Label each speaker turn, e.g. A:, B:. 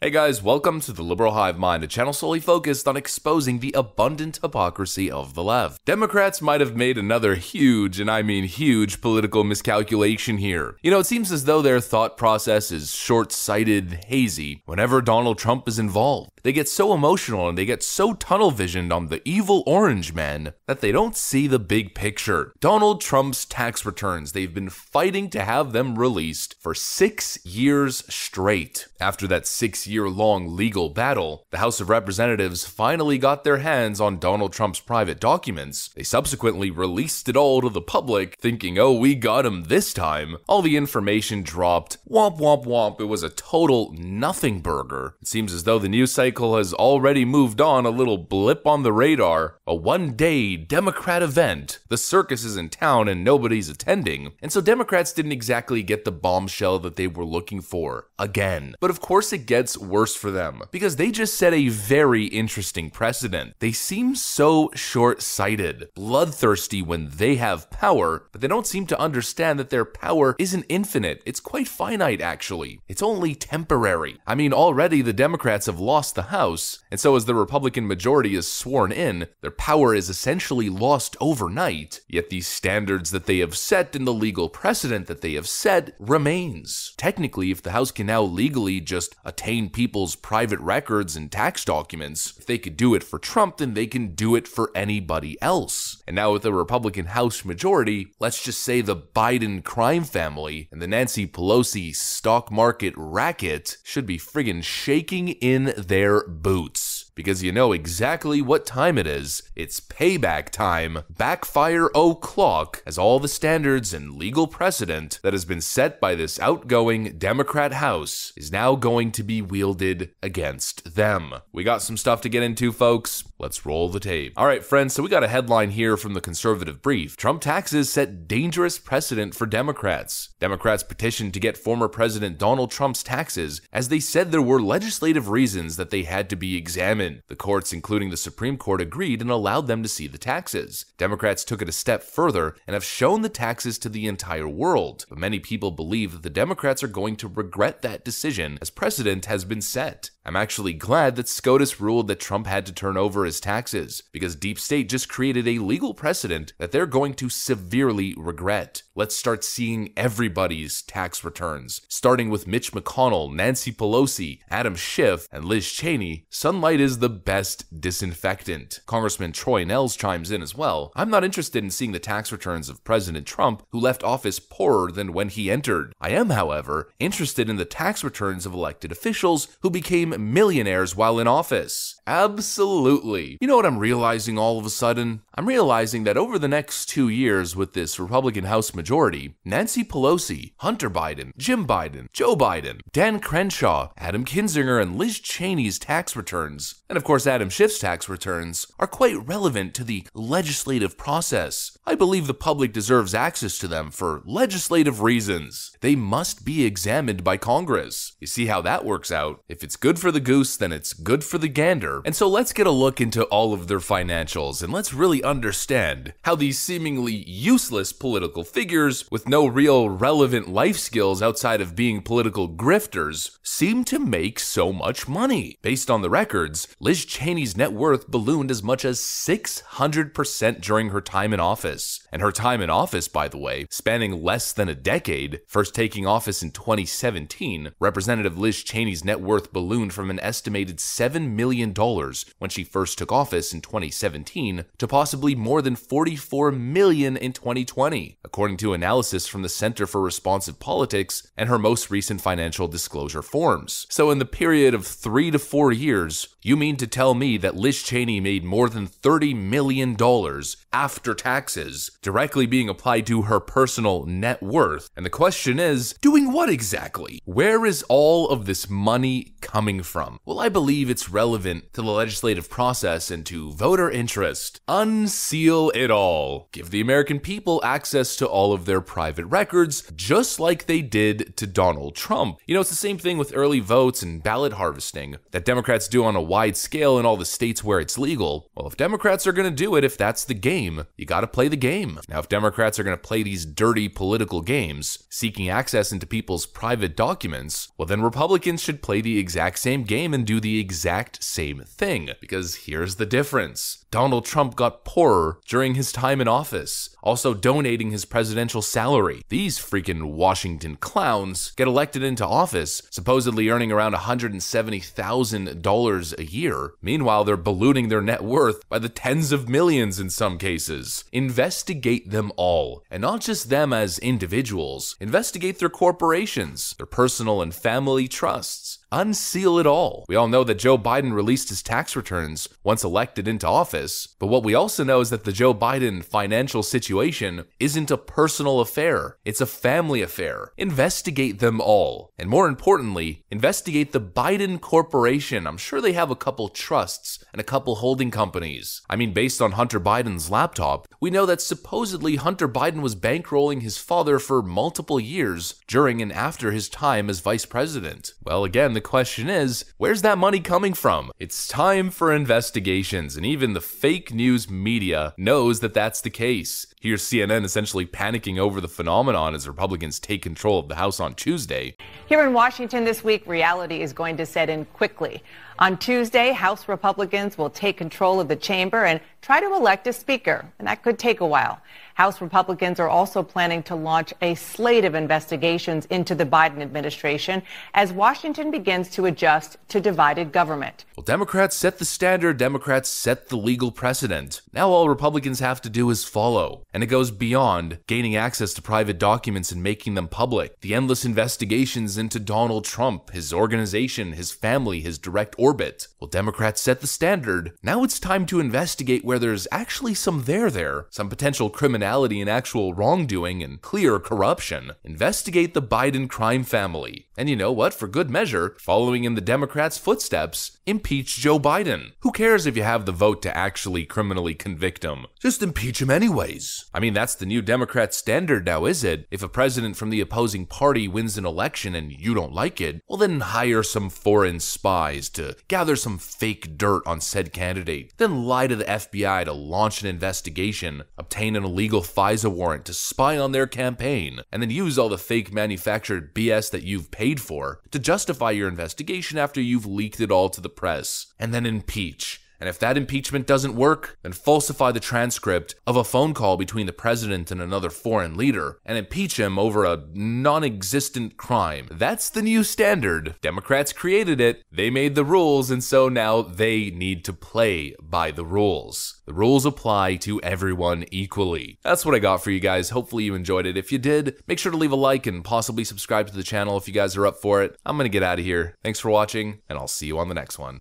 A: Hey guys, welcome to the Liberal Hive Mind, a channel solely focused on exposing the abundant hypocrisy of the left. Democrats might have made another huge, and I mean huge, political miscalculation here. You know, it seems as though their thought process is short-sighted, hazy, whenever Donald Trump is involved. They get so emotional and they get so tunnel-visioned on the evil orange man that they don't see the big picture. Donald Trump's tax returns, they've been fighting to have them released for 6 years straight. After that 6-year-long legal battle, the House of Representatives finally got their hands on Donald Trump's private documents. They subsequently released it all to the public, thinking, oh, we got him this time. All the information dropped. Womp womp womp, it was a total nothing burger. It seems as though the news cycle has already moved on, a little blip on the radar. A one-day Democrat event. The circus is in town and nobody's attending. And so Democrats didn't exactly get the bombshell that they were looking for again. But of course it gets worse for them, because they just set a very interesting precedent. They seem so short-sighted, bloodthirsty when they have power, but they don't seem to understand that their power isn't infinite. It's quite finite, actually. It's only temporary. I mean, already the Democrats have lost the House, and so as the Republican majority is sworn in, their power is essentially lost overnight, yet these standards that they have set and the legal precedent that they have set remains. Technically, if the House can now legally just attain people's private records and tax documents, if they could do it for Trump, then they can do it for anybody else. And now with the Republican House majority, let's just say the Biden crime family and the Nancy Pelosi stock market racket should be friggin' shaking in their boots. Because you know exactly what time it is. It's payback time. Backfire o'clock, as all the standards and legal precedent that has been set by this outgoing Democrat House is now going to be wielded against them. We got some stuff to get into, folks. Let's roll the tape. All right, friends, so we got a headline here from the Conservative Brief. Trump taxes set dangerous precedent for Democrats. Democrats petitioned to get former President Donald Trump's taxes as they said there were legislative reasons that they had to be examined. The courts, including the Supreme Court, agreed and allowed them to see the taxes. Democrats took it a step further and have shown the taxes to the entire world. But many people believe that the Democrats are going to regret that decision as precedent has been set. I'm actually glad that SCOTUS ruled that Trump had to turn over his taxes, because Deep State just created a legal precedent that they're going to severely regret. Let's start seeing everybody's tax returns, starting with Mitch McConnell, Nancy Pelosi, Adam Schiff, and Liz Cheney. Sunlight is the best disinfectant. Congressman Troy Nehls chimes in as well. I'm not interested in seeing the tax returns of President Trump, who left office poorer than when he entered. I am, however, interested in the tax returns of elected officials who became millionaires while in office. Absolutely. You know what I'm realizing all of a sudden? I'm realizing that over the next 2 years with this Republican House majority, Nancy Pelosi, Hunter Biden, Jim Biden, Joe Biden, Dan Crenshaw, Adam Kinzinger, and Liz Cheney's tax returns, and of course Adam Schiff's tax returns, are quite relevant to the legislative process. I believe the public deserves access to them for legislative reasons. They must be examined by Congress. You see how that works out? If it's good for the goose, then it's good for the gander. And so let's get a look into all of their financials, and let's really understand how these seemingly useless political figures with no real relevant life skills outside of being political grifters seem to make so much money. Based on the records, Liz Cheney's net worth ballooned as much as 600% during her time in office. And her time in office, by the way, spanning less than a decade, first taking office in 2017, Representative Liz Cheney's net worth ballooned from an estimated $7 million when she first took office in 2017 to possibly more than $44 million in 2020, according to analysis from the Center for Responsive Politics and her most recent financial disclosure forms. So in the period of 3 to 4 years, you mean to tell me that Liz Cheney made more than $30 million after taxes, directly being applied to her personal net worth? And the question is, doing what exactly? Where is all of this money coming from? Well, I believe it's relevant to the legislative process and to voter interest. Unseal it all. Give the American people access to all of their private records, just like they did to Donald Trump. You know, it's the same thing with early votes and ballot harvesting that Democrats do on a wide scale in all the states where it's legal. Well, if Democrats are going to do it, if that's the game, you got to play the game. Now, if Democrats are going to play these dirty political games, seeking access into people's private documents, well, then Republicans should play the exact same game and do the exact same thing. Because here's the difference. Donald Trump got poorer during his time in office, also donating his presidential salary. These freaking Washington clowns get elected into office, supposedly earning around $170,000 a year. Meanwhile, they're ballooning their net worth by the tens of millions in some cases. Investigate them all, and not just them as individuals. Investigate their corporations, their personal and family trusts. Unseal it all. We all know that Joe Biden released his tax returns once elected into office, but what we also know is that the Joe Biden financial situation isn't a personal affair, it's a family affair. Investigate them all. And more importantly, investigate the Biden Corporation. I'm sure they have a couple trusts and a couple holding companies. I mean, based on Hunter Biden's laptop, we know that supposedly Hunter Biden was bankrolling his father for multiple years during and after his time as vice president. Well, again, the question is, where's that money coming from? It's time for investigations, and even the fake news media knows that that's the case. Here's CNN essentially panicking over the phenomenon as Republicans take control of the House on Tuesday.
B: Here in Washington this week, reality is going to set in quickly. On Tuesday, House Republicans will take control of the chamber and try to elect a speaker, and that could take a while. House Republicans are also planning to launch a slate of investigations into the Biden administration as Washington begins to adjust to divided government.
A: Well, Democrats set the standard, Democrats set the legal precedent. Now all Republicans have to do is follow. And it goes beyond gaining access to private documents and making them public. The endless investigations into Donald Trump, his organization, his family, his direct orbit. Well, Democrats set the standard. Now it's time to investigate where there's actually some there, some potential criminality and actual wrongdoing and clear corruption. Investigate the Biden crime family. And you know what? For good measure, following in the Democrats' footsteps, impeach Joe Biden. Who cares if you have the vote to actually criminally convict him? Just impeach him anyways. I mean, that's the new Democrat standard now, is it? If a president from the opposing party wins an election and you don't like it, well then hire some foreign spies to gather some fake dirt on said candidate. Then lie to the FBI to launch an investigation, obtain an illegal FISA warrant to spy on their campaign, and then use all the fake manufactured BS that you've paid for to justify your investigation after you've leaked it all to the press, and then impeach. And if that impeachment doesn't work, then falsify the transcript of a phone call between the president and another foreign leader and impeach him over a non-existent crime. That's the new standard. Democrats created it, they made the rules, and so now they need to play by the rules. The rules apply to everyone equally. That's what I got for you guys. Hopefully you enjoyed it. If you did, make sure to leave a like and possibly subscribe to the channel if you guys are up for it. I'm gonna get out of here. Thanks for watching, and I'll see you on the next one.